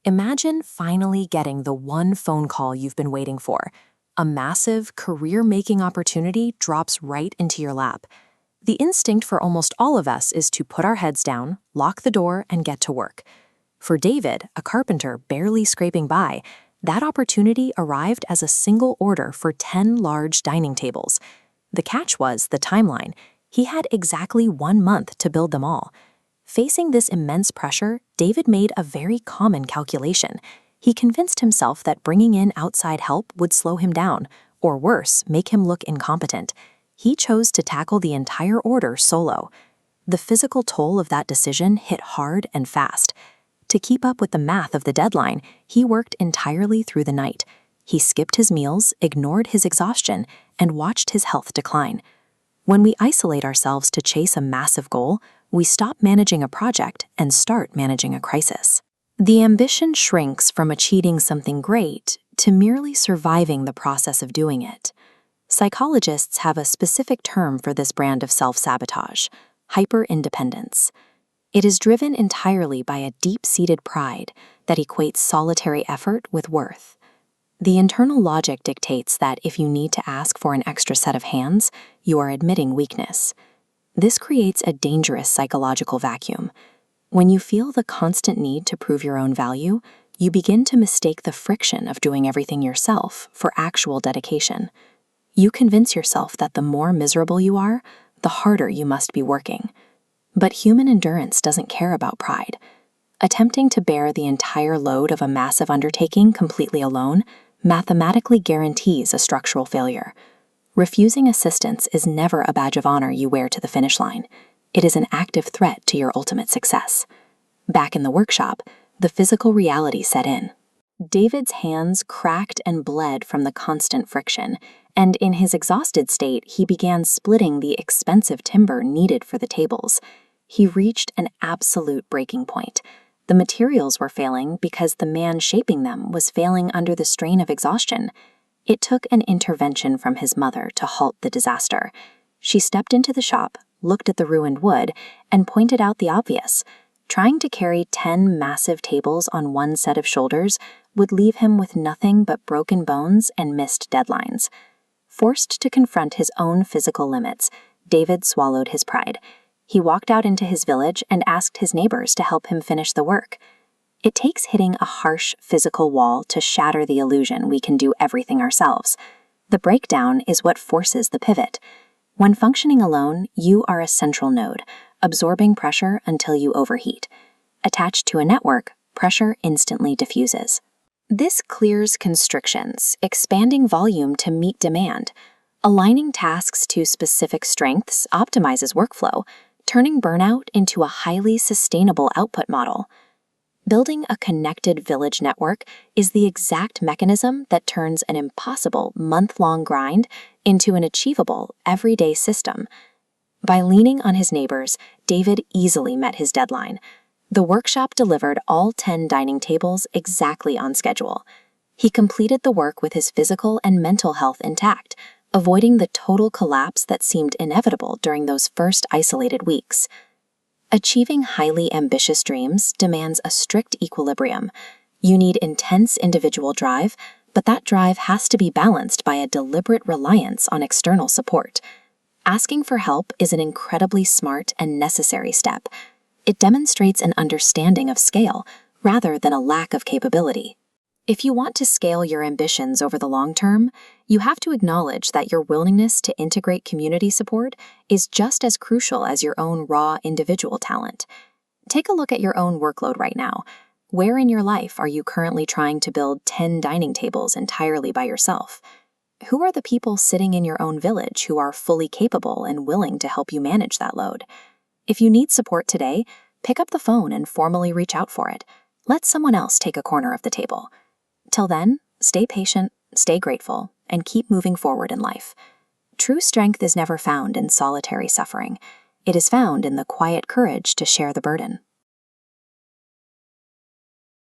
Imagine finally getting the one phone call you've been waiting for. A massive, career-making opportunity drops right into your lap. The instinct for almost all of us is to put our heads down, lock the door, and get to work. For David, a carpenter barely scraping by, that opportunity arrived as a single order for 10 large dining tables. The catch was the timeline. He had exactly 1 month to build them all. Facing this immense pressure, David made a very common calculation. He convinced himself that bringing in outside help would slow him down, or worse, make him look incompetent. He chose to tackle the entire order solo. The physical toll of that decision hit hard and fast. To keep up with the math of the deadline, he worked entirely through the night. He skipped his meals, ignored his exhaustion, and watched his health decline. When we isolate ourselves to chase a massive goal, we stop managing a project and start managing a crisis. The ambition shrinks from achieving something great to merely surviving the process of doing it. Psychologists have a specific term for this brand of self-sabotage: hyper-independence. It is driven entirely by a deep-seated pride that equates solitary effort with worth. The internal logic dictates that if you need to ask for an extra set of hands, you are admitting weakness. This creates a dangerous psychological vacuum. When you feel the constant need to prove your own value, you begin to mistake the friction of doing everything yourself for actual dedication. You convince yourself that the more miserable you are, the harder you must be working. But human endurance doesn't care about pride. Attempting to bear the entire load of a massive undertaking completely alone mathematically guarantees a structural failure. Refusing assistance is never a badge of honor you wear to the finish line. It is an active threat to your ultimate success. Back in the workshop, the physical reality set in. David's hands cracked and bled from the constant friction, and in his exhausted state, he began splitting the expensive timber needed for the tables. He reached an absolute breaking point. The materials were failing because the man shaping them was failing under the strain of exhaustion. It took an intervention from his mother to halt the disaster. She stepped into the shop, looked at the ruined wood, and pointed out the obvious. Trying to carry 10 massive tables on one set of shoulders would leave him with nothing but broken bones and missed deadlines. Forced to confront his own physical limits, David swallowed his pride. He walked out into his village and asked his neighbors to help him finish the work. It takes hitting a harsh physical wall to shatter the illusion we can do everything ourselves. The breakdown is what forces the pivot. When functioning alone, you are a central node, absorbing pressure until you overheat. Attached to a network, pressure instantly diffuses. This clears constrictions, expanding volume to meet demand. Aligning tasks to specific strengths optimizes workflow, turning burnout into a highly sustainable output model. Building a connected village network is the exact mechanism that turns an impossible month-long grind into an achievable, everyday system. By leaning on his neighbors, David easily met his deadline. The workshop delivered all 10 dining tables exactly on schedule. He completed the work with his physical and mental health intact, avoiding the total collapse that seemed inevitable during those first isolated weeks. Achieving highly ambitious dreams demands a strict equilibrium. You need intense individual drive, but that drive has to be balanced by a deliberate reliance on external support. Asking for help is an incredibly smart and necessary step. It demonstrates an understanding of scale rather than a lack of capability. If you want to scale your ambitions over the long term, you have to acknowledge that your willingness to integrate community support is just as crucial as your own raw individual talent. Take a look at your own workload right now. Where in your life are you currently trying to build 10 dining tables entirely by yourself? Who are the people sitting in your own village who are fully capable and willing to help you manage that load? If you need support today, pick up the phone and formally reach out for it. Let someone else take a corner of the table. Till then, stay patient, stay grateful, and keep moving forward in life. True strength is never found in solitary suffering. It is found in the quiet courage to share the burden.